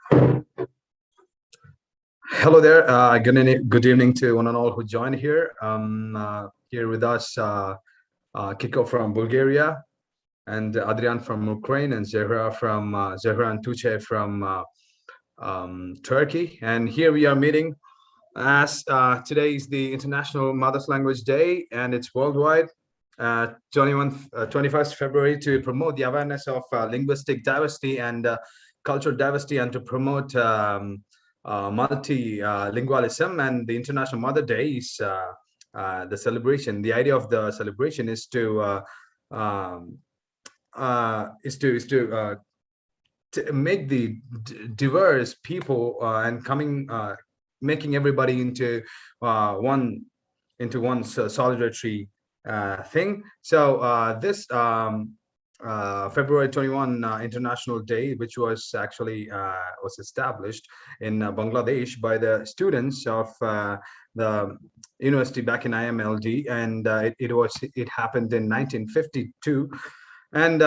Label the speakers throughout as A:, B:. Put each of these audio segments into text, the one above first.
A: Hello there. Good evening to one and all who joined here. Here with us, Kiko from Bulgaria, and Adrian from Ukraine, and Zehra and Tuche from Turkey. And here we are meeting as today is the International Mother's Language Day, and it's worldwide. 21st February, to promote the awareness of linguistic diversity and cultural diversity, and to promote multilingualism. And the International Mother Day is the celebration. The idea of the celebration is to make the diverse people and making everybody into one solidarity thing. So this February 21 International Day, which was actually was established in Bangladesh by the students of the university back in IMLD, and it happened in 1952. And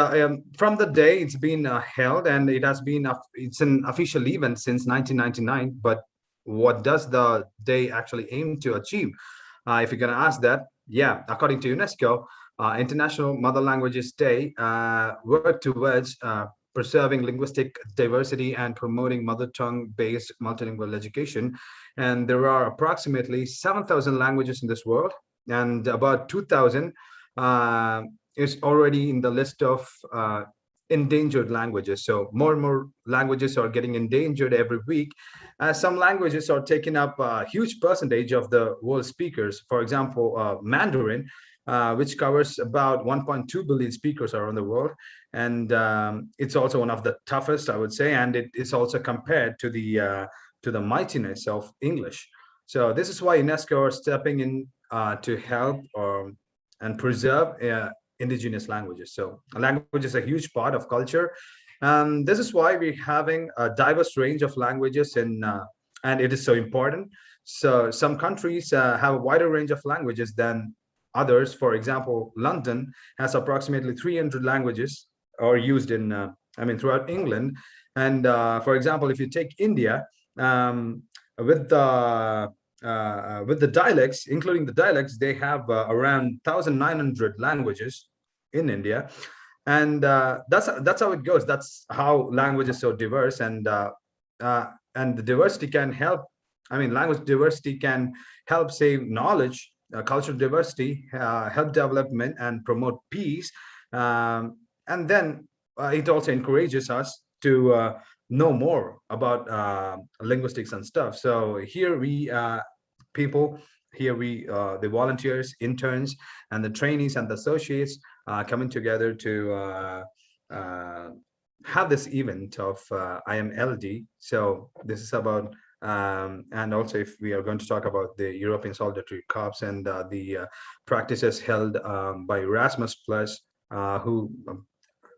A: from the day it's been held, and it's an official event since 1999. But what does the day actually aim to achieve? If you're going to ask that, yeah, according to UNESCO, International Mother Languages Day work towards preserving linguistic diversity and promoting mother tongue-based multilingual education. And there are approximately 7,000 languages in this world, and about 2,000 is already in the list of endangered languages. So more and more languages are getting endangered every week, as some languages are taking up a huge percentage of the world speakers. For example, Mandarin, which covers about 1.2 billion speakers around the world, and it's also one of the toughest, I would say, and it is also compared to the mightiness of English. So this is why UNESCO are stepping in to help and preserve indigenous languages. So language is a huge part of culture, and this is why we're having a diverse range of languages and it is so important. So some countries have a wider range of languages than others. For example, London has approximately 300 languages are used in throughout England. And for example, if you take India, with the dialects, including the dialects, they have around 1,900 languages in India. And that's how it goes. That's how language is so diverse, and the diversity can help. Language diversity can help save knowledge, cultural diversity, help development and promote peace. And then it also encourages us to know more about linguistics and stuff. So here we the volunteers, interns, and the trainees and the associates coming together to have this event of IMLD. So this is about and also, if we are going to talk about the European Solidarity Corps and the practices held by Erasmus Plus, who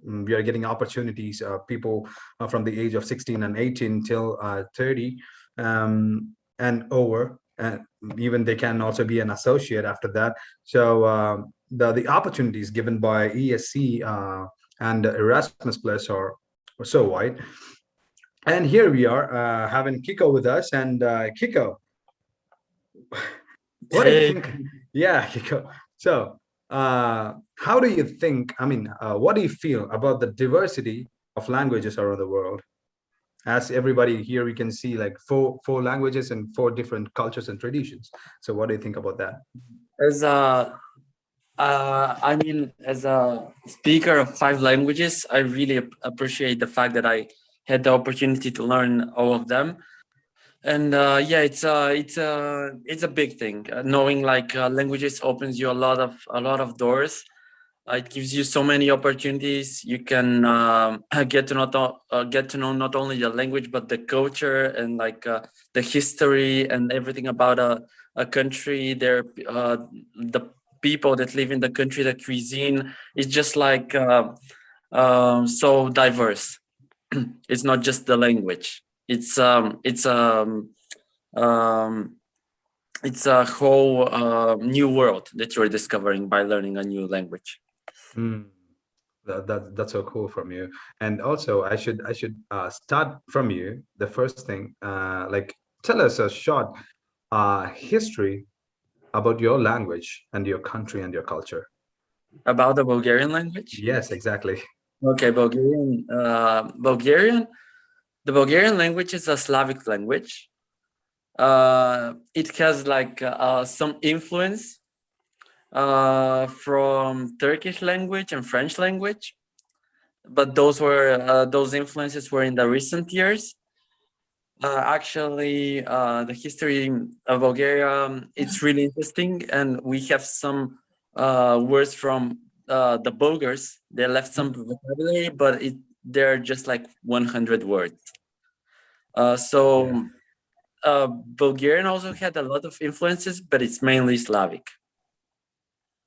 A: we are getting opportunities, people from the age of 16 and 18 till 30 and over, and even they can also be an associate after that. So the opportunities given by ESC and Erasmus Plus are so wide. And here we are having Kiko with us. And Kiko, what do you think? Yeah, Kiko. So how do you think, what do you feel about the diversity of languages around the world? As everybody here, we can see like four languages and 4 different cultures and traditions. So what do you think about that?
B: As a speaker of 5 languages, I really appreciate the fact that I had the opportunity to learn all of them. And it's a big thing. Knowing languages opens you a lot of doors. It gives you so many opportunities. You can get to know not only the language but the culture and the history and everything about a country. The people that live in the country, the cuisine is just so diverse. It's not just the language. It's a whole new world that you're discovering by learning a new language.
A: That's so cool from you. And also, I should start from you. The first thing, like, tell us a short history about your language and your country and your culture.
B: About the Bulgarian language.
A: Yes, exactly.
B: Okay, Bulgarian. The Bulgarian language is a Slavic language. It has like some influence from Turkish language and French language, but those influences were in the recent years. Actually, the history of Bulgaria, it's really interesting, and we have some words from the Bulgars. They left some vocabulary, but they're just like 100 words. So
A: Yeah.
B: Bulgarian also had a lot of influences, but it's mainly Slavic.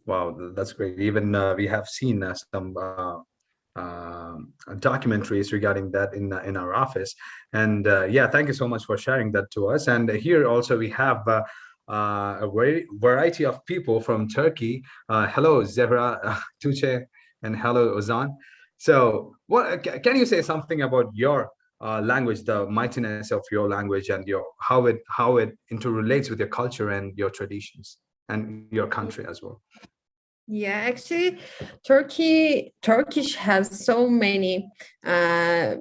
A: Wow, that's great. Even we have seen some documentaries regarding that in our office. And yeah, thank you so much for sharing that to us. And here also we have a very variety of people from Turkey. Hello, Zehra, Tuğçe, and hello, Ozan. So, what can you say something about your language, the mightiness of your language, and your how it interrelates with your culture and your traditions and your country as well?
C: Yeah, actually, Turkish has so many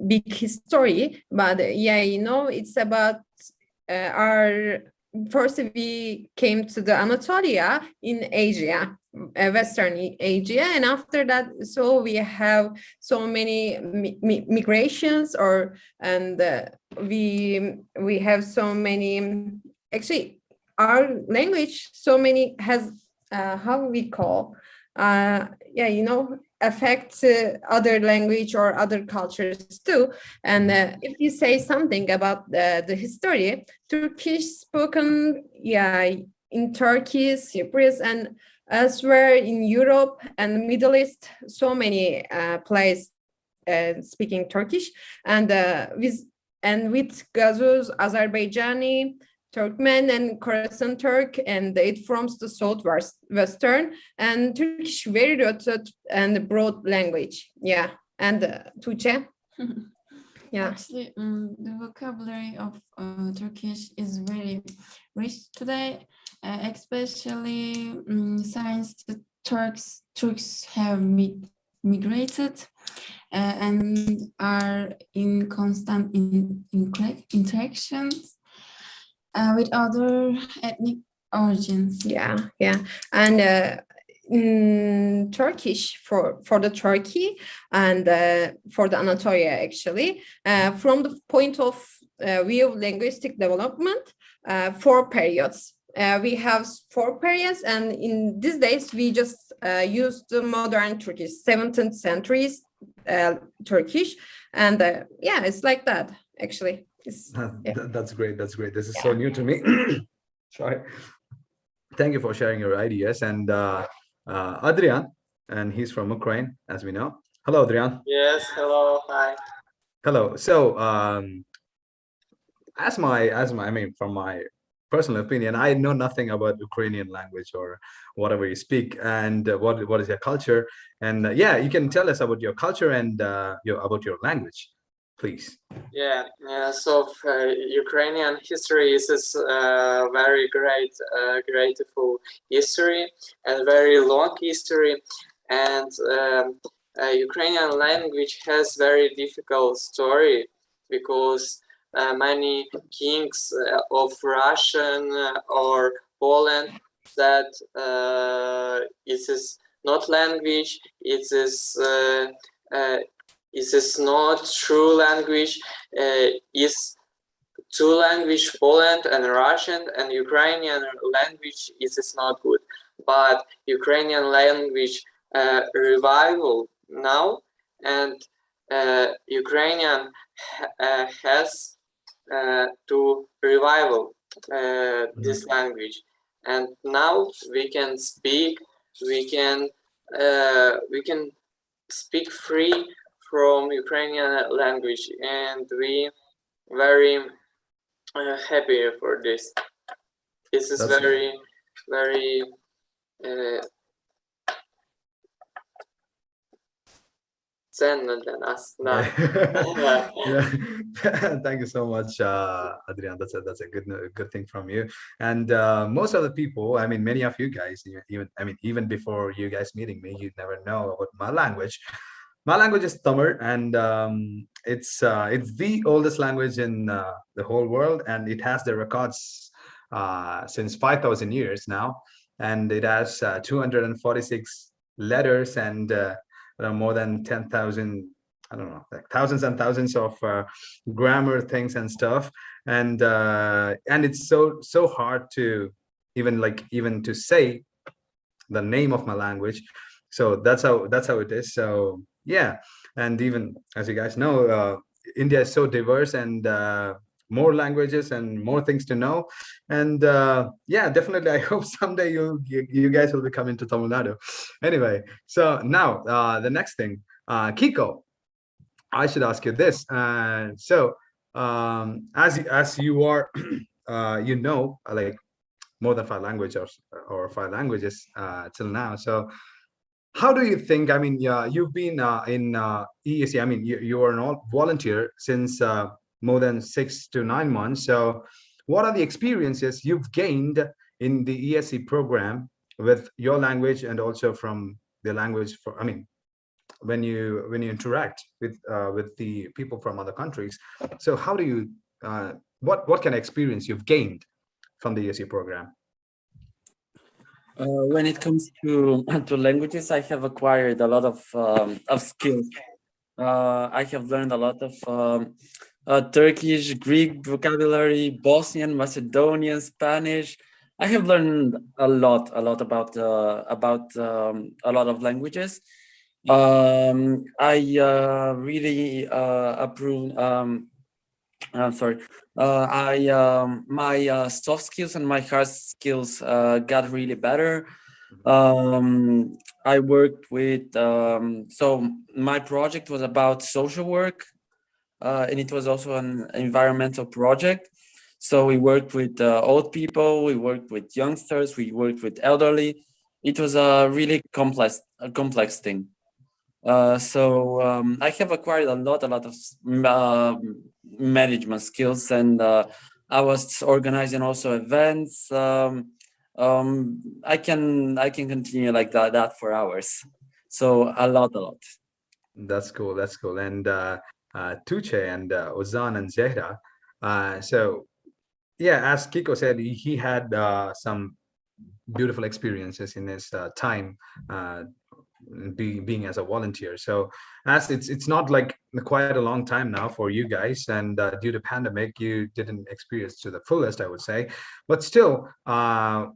C: big history, but yeah, it's about our first we came to the Anatolia in Asia, Western Asia, and after that, so we have so many migrations, and we have so many. Actually, our language so many has how we call affect other language or other cultures too. And if you say something about the history, Turkish spoken in Turkey, Cyprus, and elsewhere in Europe and Middle East, so many places speaking Turkish, and with Gazuz, Azerbaijani, Turkmen, and Khorasan Turk, and it forms the southwestern and Turkish very rooted and broad language. Yeah, and Tuğçe. Yeah.
D: Actually, the vocabulary of Turkish is very rich today, especially since the Turks have migrated and are in constant interactions with other ethnic origins.
C: Yeah, and Turkish for the Turkey and for the Anatolia actually, from the point of view of linguistic development, 4 periods. We have 4 periods, and in these days we just use the modern Turkish, 17th centuries Turkish, and it's like that actually.
A: That's great. That's great. This is so new to me. Sorry. Thank you for sharing your ideas. And Adrian, and he's from Ukraine, as we know. Hello, Adrian.
E: Yes. Hello. Hi.
A: Hello. So, I mean, from my personal opinion, I know nothing about Ukrainian language or whatever you speak, and what is your culture. And yeah, you can tell us about your culture and about your language, please.
E: Yeah. So Ukrainian history is very great, grateful history and very long history, and Ukrainian language has very difficult story because many kings of Russian or Poland that it is not language, it is not true language, is two language, Poland and Russian, and Ukrainian language is not good. But Ukrainian language revival now, and Ukrainian has to revival this language, and now we can speak, we can speak free from Ukrainian language, and we very happy for this. This is very Cennet aslında.
A: Yeah. Thank you so much, Adrian. That's a good thing from you. And most of the people, I mean, many of you guys, even before you guys meeting me, you never know about my language. My language is Tamil, and it's the oldest language in the whole world, and it has the records since 5,000 years now, and it has 246 letters and more than 10,000, I don't know, like thousands and thousands of grammar things and stuff, and it's so hard to even to say the name of my language. So that's how it is. So yeah, and even as you guys know, India is so diverse, and more languages and more things to know. And yeah, definitely I hope someday you guys will be coming to Tamil Nadu. Anyway, so now the next thing, Kiko, I should ask you this. So as you are like more than five languages or five languages till now. So how do you think, I mean, you've been in ESC, I mean, you are an volunteer since more than 6 to 9 months. So what are the experiences you've gained in the ESC program with your language, and also from the language for, I mean, when you interact with the people from other countries? So how do you what kind of experience you've gained from the ESC program?
B: When it comes to to languages, I have acquired a lot of skills. I have learned a lot of Turkish, Greek vocabulary, Bosnian, Macedonian, Spanish. I have learned a lot about a lot of languages. I really approve. I'm sorry. My soft skills and my hard skills got really better. I worked with so my project was about social work, and it was also an environmental project. So we worked with old people, we worked with youngsters, we worked with elderly. It was a really complex thing. So I have acquired a lot of management skills, and I was organizing also events. I can continue like that for hours. So a lot.
A: That's cool. That's cool. And Tuche and Ozan and Zehra. So yeah, as Kiko said, he had some beautiful experiences in his time being as a volunteer. So as it's not like quite a long time now for you guys, and due to pandemic, you didn't experience to the fullest, I would say. But still, how,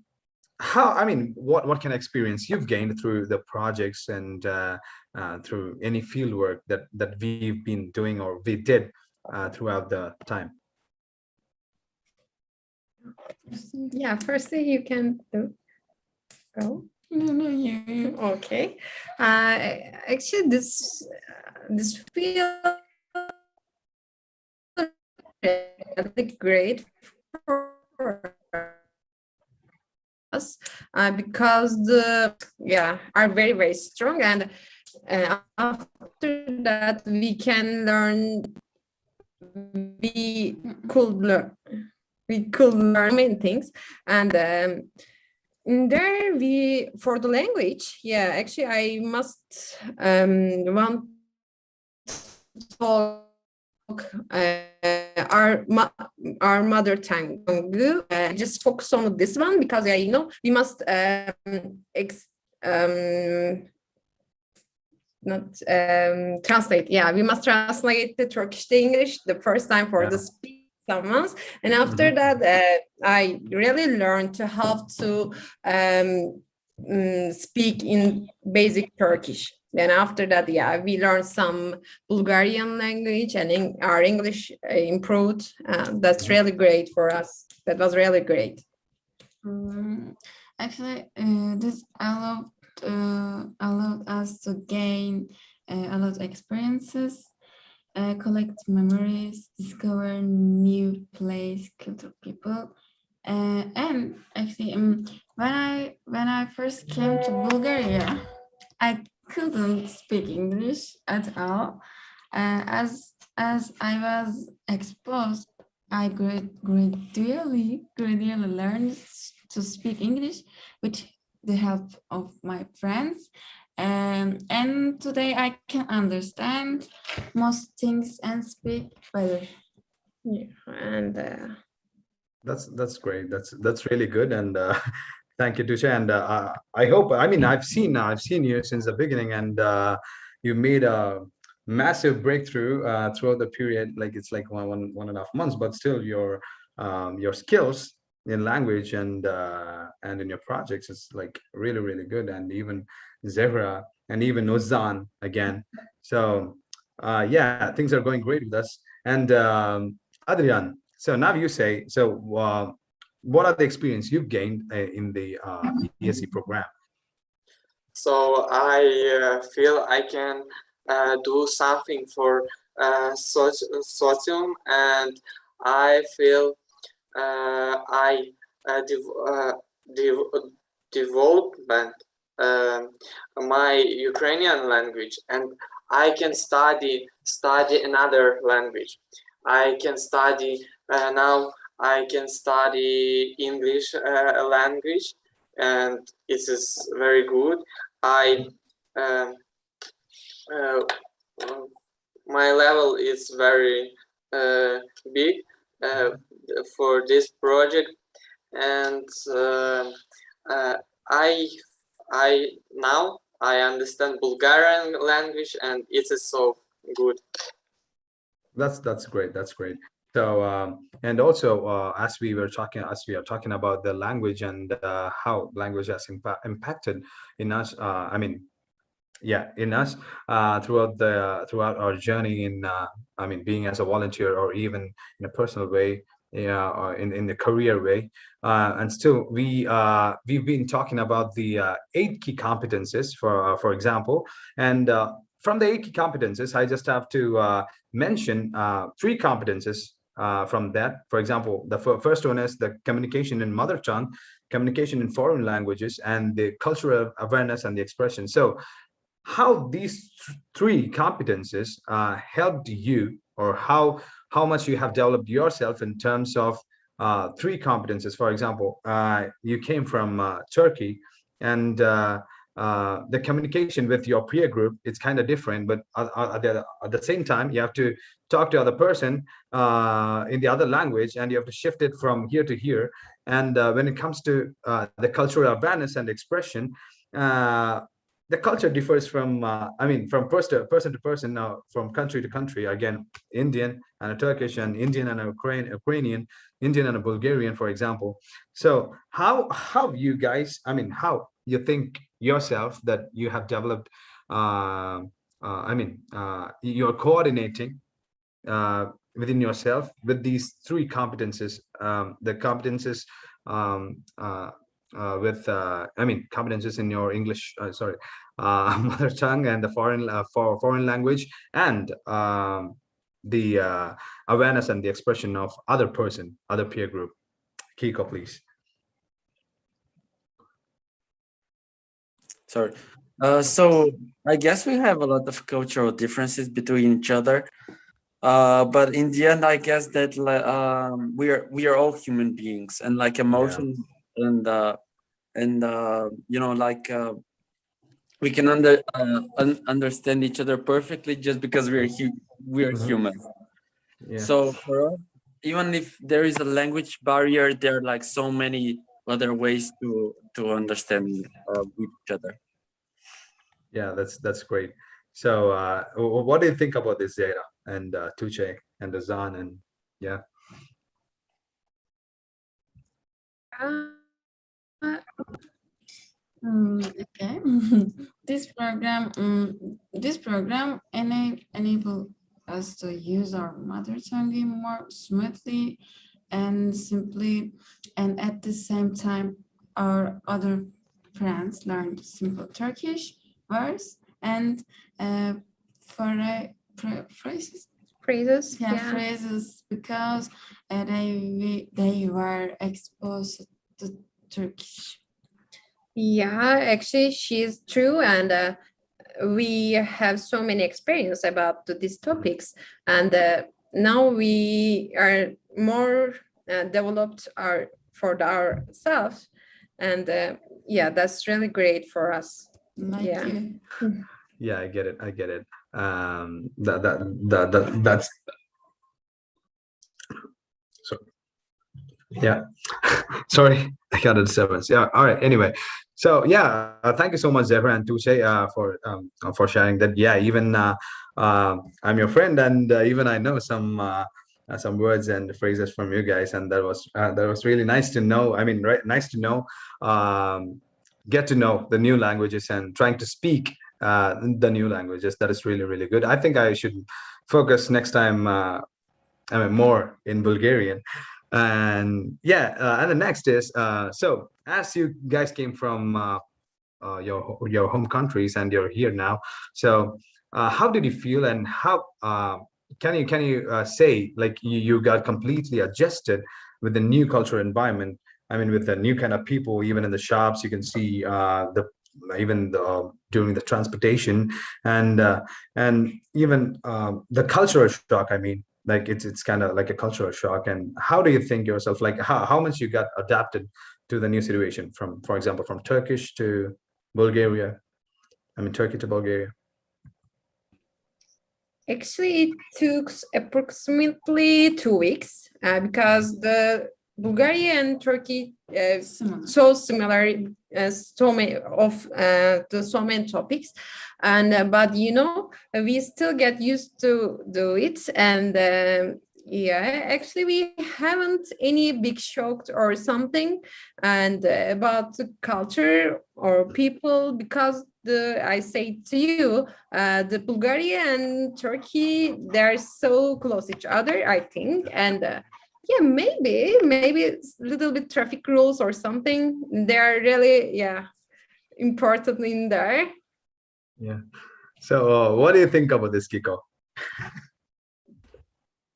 A: I mean, what kind of experience you've gained through the projects and through any field work that we've been doing or we did throughout the time?
C: Yeah, firstly you can go.
D: No, you.
C: Okay. Actually, this field really great for us because are very strong, and after that we can learn. We could learn many things, and in there we for the language. Yeah, actually, I must want to talk our mother tongue. Just focus on this one because we must translate. Yeah, we must translate the Turkish to English the first time for the speak someone's, and after that I really learned to how to speak in basic Turkish. Then after that, we learned some Bulgarian language, and our English improved. That's really great for us. That was really great.
D: Actually, this allowed us to gain a lot of experiences, collect memories, discover new place, culture, people, and actually, when I first came to Bulgaria, I couldn't speak English at all. As I was exposed, I gradually learned to speak English with the help of my friends. And today I can understand most things and speak better.
C: Yeah, and
A: That's great. That's really good. And thank you, Tusha. And I hope. I mean, I've seen you since the beginning, and you made a massive breakthrough throughout the period. Like it's like one and a half months, but still your skills in language and in your projects is like really good. And even Zehra and even Ozan again. So yeah, things are going great with us. And Adrian, so now you say, so what are the experience you've gained in the ESE program?
E: So I feel I can do something for socium, and I feel I dev dev development my Ukrainian language, and I can study another language. I can study now. I can study English language, and it is very good. I um, uh, my level is very big uh, for this project, and I now I understand Bulgarian language, and it is so good.
A: That's great. That's great. So and also as we are talking about the language and how language has impacted in us. I mean, yeah, in us throughout our journey in I mean, being as a volunteer or even in a personal way, yeah, or in the career way. And still we've been talking about the 8 key competences for example. And from the 8 key competences, I just have to mention 3 competences from that. For example, the first one is the communication in mother tongue, communication in foreign languages, and the cultural awareness and the expression. So how these 3 competences helped you, or how much you have developed yourself in terms of 3 competences. For example, you came from Turkey, and the communication with your peer group, it's kind of different, but at the same time you have to talk to other person in the other language, and you have to shift it from here to here. And when it comes to the cultural awareness and expression, the culture differs from I mean, from person to person, now from country to country. Again, Indian and a Turkish, and Indian and a Ukrainian, Indian and a Bulgarian, for example. So how you guys, I mean, how you think yourself that you have developed I mean, you're coordinating within yourself with these 3 competences, the competences um, uh, with I mean, competences in your English, sorry, mother tongue, and the foreign language, and the awareness and the expression of other person, other peer group. Kiko, please.
B: Sorry. So I guess we have a lot of cultural differences between each other. But in the end, I guess that we are all human beings, and like emotion and you know, like we can understand each other perfectly just because we are human.
A: Yeah.
B: So for us, even if there is a language barrier, there are like so many other ways to understand each other.
A: Yeah, that's great. So what do you think about this, Zara and Tuche and Azan? And yeah.
D: Okay. This program enable us to use our mother tongue more smoothly and simply, and at the same time, our other friends learned simple Turkish words and phrases.
C: phrases.
D: Yeah,
C: Yeah.
D: phrases, because they were exposed to Turkish.
C: Yeah, actually, she's true. And we have so many experience about these topics, and now we are more developed for ourselves, and yeah, that's really great for us.
D: Like
C: Yeah.
D: you.
A: Yeah, I get it. I get it. That's so. Yeah. Sorry, I got a disturbance. Yeah. All right. Anyway, so yeah, thank you so much, Zephyr and Touche, for sharing that. Yeah, even I'm your friend, and even I know some words and phrases from you guys, and that was really nice to know. I mean, right, nice to know, get to know the new languages and trying to speak the new languages. That is really really good. I think I should focus next time. I mean, more in Bulgarian. And yeah, and the next is so as you guys came from your home countries and you're here now, so how did you feel, and how can you say like you got completely adjusted with the new cultural environment? I mean, with the new kind of people, even in the shops, you can see the even during the transportation and even the cultural shock. I mean, like it's kind of like a cultural shock. And how do you think yourself, like how much you got adapted to the new situation from, for example, from Turkish to Bulgaria? I mean, Turkey to Bulgaria.
C: Actually, it took approximately 2 weeks because the Bulgaria and Turkey
D: Similar.
C: so similar, so many of the so many topics, and but you know, we still get used to do it, and yeah, actually we haven't any big shock or something, and about the culture or people, because I say to you, the Bulgaria and Turkey, they're so close each other, I think, and yeah, maybe it's a little bit traffic rules or something. They're really, yeah, important in there.
A: Yeah. So what do you think about this, Kiko?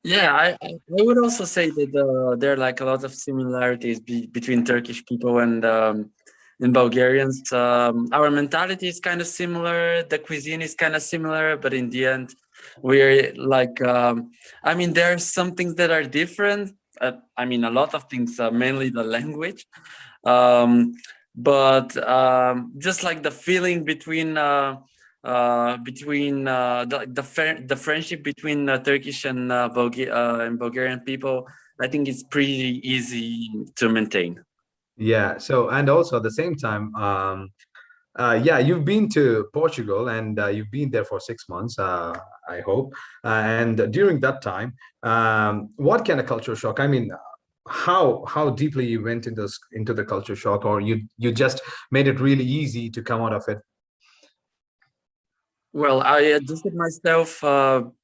B: Yeah, I would also say that there are like a lot of similarities between Turkish people and Bulgarians. Our mentality is kind of similar. The cuisine is kind of similar, but in the end, we're like, I mean, there are some things that are different. I mean, a lot of things, mainly the language. But just like the feeling between the friendship between Turkish and Bulgarian people, I think it's pretty easy to maintain.
A: Yeah. So, and also at the same time, yeah, you've been to Portugal, and you've been there for 6 months, I hope. And during that time, what kind of culture shock? I mean, how deeply you went into the culture shock, or you just made it really easy to come out of it?
B: Well, I adjusted myself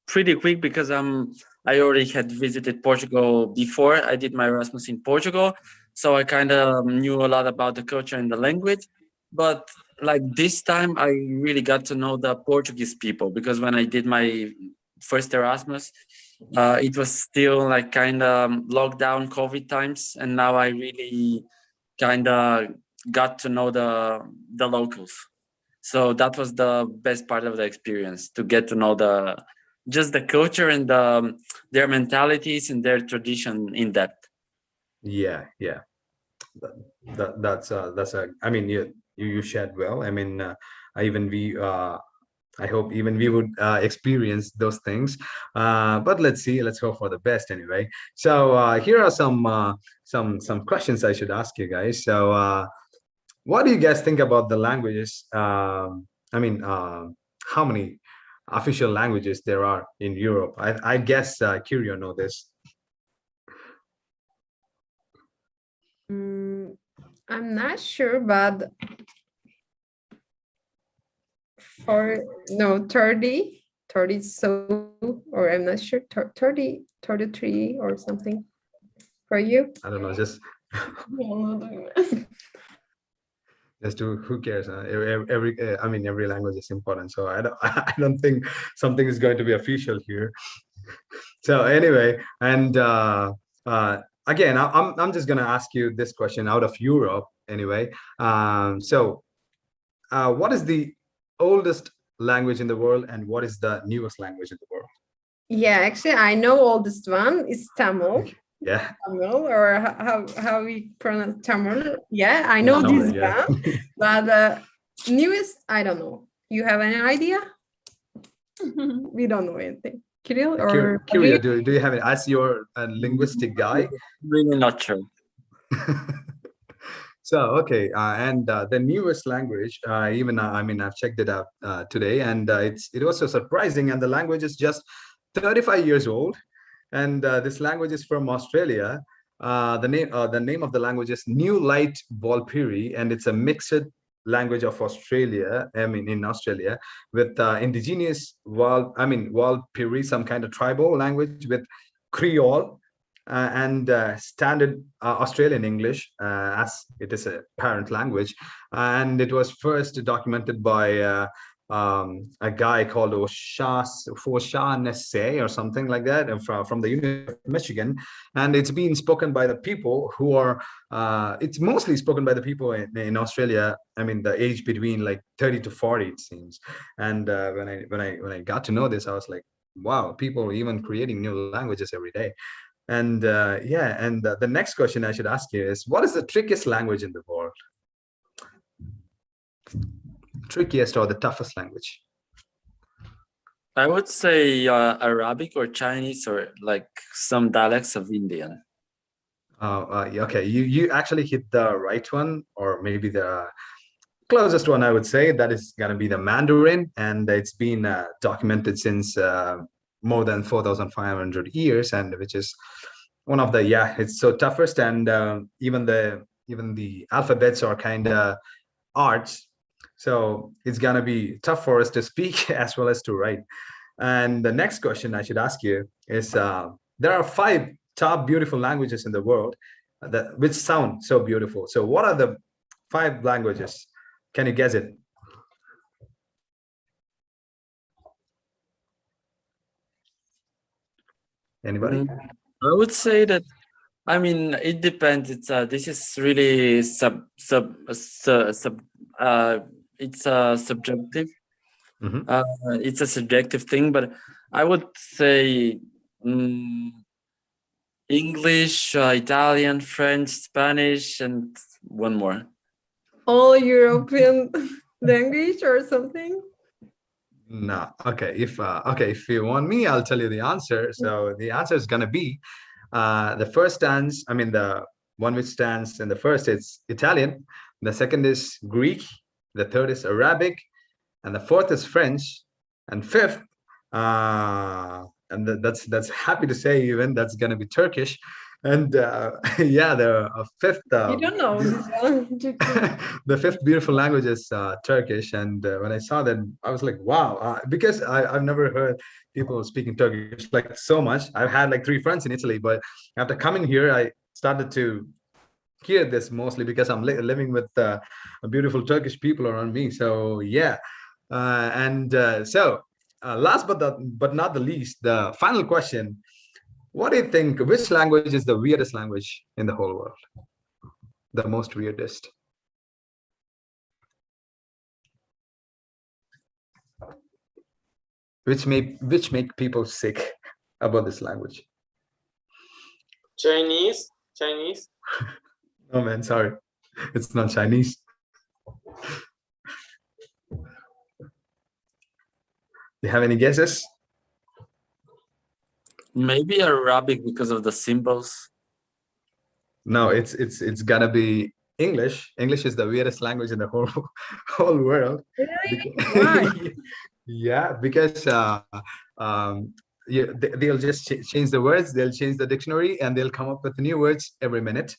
B: pretty quick because I already had visited Portugal before. I did my Erasmus in Portugal, so I kind of knew a lot about the culture and the language. But like this time, I really got to know the Portuguese people, because when I did my first Erasmus, it was still like kind of lockdown COVID times, and now I really kind of got to know the locals. So that was the best part of the experience, to get to know just the culture and their mentalities and their tradition in depth.
A: Yeah, yeah. That's a. I mean, you shared well. I mean, even we. I hope even we would experience those things. But let's see. Let's hope for the best anyway. So here are some questions I should ask you guys. So what do you guys think about the languages? I mean, how many official languages there are in Europe? I guess Kirio know this.
C: I'm not sure, but for no 30, 30 so, or I'm not sure, 30, 33 or something for you.
A: I don't know. Just who cares? I mean, every language is important. So I don't I don't think something is going to be official here. So anyway, and again, I'm just gonna ask you this question out of Europe anyway. So what is the oldest language in the world, and what is the newest language in the world?
C: Yeah, actually, I know oldest one is Tamil.
A: Yeah,
C: Tamil, or how we pronounce Tamil. Yeah, I know
A: Tamil,
C: this
A: yeah.
C: one, but the newest, I don't know. You have any idea? We don't know anything. Kirill or
A: Kyria, do you have it as your linguistic guy?
B: Really not sure.
A: So okay, and the newest language, even I mean, I've checked it out today, and it was so surprising. And the language is just 35 years old, and this language is from Australia. The name of the language is New Light Walpiri, and it's a mixed language of Australia. I mean, in Australia, with indigenous Walpiri, some kind of tribal language with Creole and standard Australian English, as it is a parent language. And it was first documented by a guy called O'Shaughnessy or something like that, from the University of Michigan. And it's being spoken by the people who are, it's mostly spoken by the people in Australia. I mean, the age between like 30 to 40, it seems. And when I got to know this, I was like, wow, people are even creating new languages every day. And the next question I should ask you is, what is the trickiest language in the world? Trickiest or the toughest language?
B: I would say Arabic or Chinese, or like some dialects of Indian.
A: Okay, you actually hit the right one, or maybe the closest one, I would say. That is going to be the Mandarin, and it's been documented since more than 4,500 years, and which is one of the, it's so toughest. And even the alphabets are kind of arts, so it's gonna be tough for us to speak as well as to write. And the next question I should ask you is, there are 5 top beautiful languages in the world that which sound so beautiful. So what are the 5 languages? Can you guess it? Anybody?
B: I would say that, I mean, it depends. It's this is really it's subjective.
A: Mhm.
B: It's a subjective thing, but I would say English, Italian, French, Spanish, and one more.
C: all European language or something?
A: No. Okay. If you want me, I'll tell you the answer. So the answer is gonna be the first stands. I mean, the one which stands in the first is Italian. The second is Greek. The third is Arabic, and the fourth is French, and fifth, and that's happy to say, even that's gonna be Turkish. And yeah, the fifth.
C: You don't know this one.
A: The fifth beautiful language is Turkish. And when I saw that, I was like, wow, because I've never heard people speaking Turkish like so much. I've had like 3 friends in Italy, but after coming here, I started to hear this mostly because I'm living with beautiful Turkish people around me. So yeah, last but not the least, the final question. What do you think? Which language is the weirdest language in the whole world? The most weirdest? Which make people sick about this language?
E: Chinese.
A: Oh man, sorry, it's not Chinese. Do you have any guesses?
B: Maybe Arabic because of the symbols.
A: No, it's gonna be English. English is the weirdest language in the whole world.
C: Really? Why?
A: Yeah, because they'll just change the words, they'll change the dictionary, and they'll come up with new words every minute.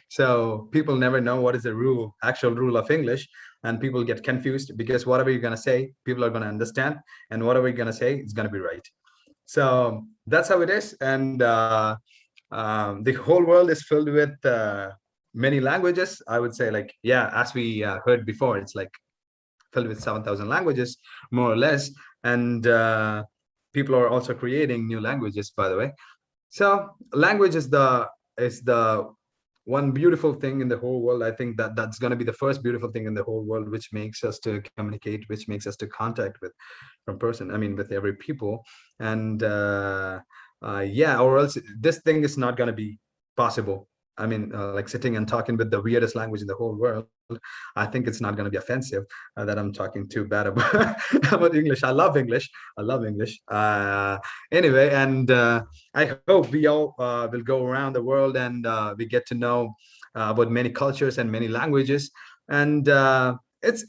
A: So people never know what is the actual rule of English, and people get confused because whatever you're gonna say, people are gonna understand, and whatever you're gonna say, it's gonna be right. So that's how it is. And the whole world is filled with many languages. I would say, like, yeah, as we heard before, it's like filled with 7,000 languages, more or less. And people are also creating new languages, by the way. So language is the one beautiful thing in the whole world. I think that that's going to be the first beautiful thing in the whole world, which makes us to communicate, which makes us to contact with from person. I mean, with every people. And yeah, or else this thing is not going to be possible. I mean, like sitting and talking with the weirdest language in the whole world. I think it's not going to be offensive that I'm talking too bad about, about English. I love English. I love English. Anyway, and I hope we all will go around the world and we get to know about many cultures and many languages. And it's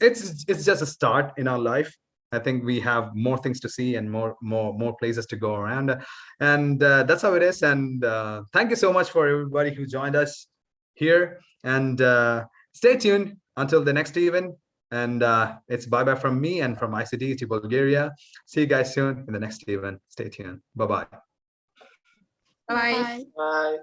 A: just a start in our life. I think we have more things to see and more places to go around, and that's how it is. And thank you so much for everybody who joined us here. And stay tuned until the next event. And it's bye bye from me and from ICT to Bulgaria. See you guys soon in the next event. Stay tuned. Bye bye.
C: Bye.
E: Bye.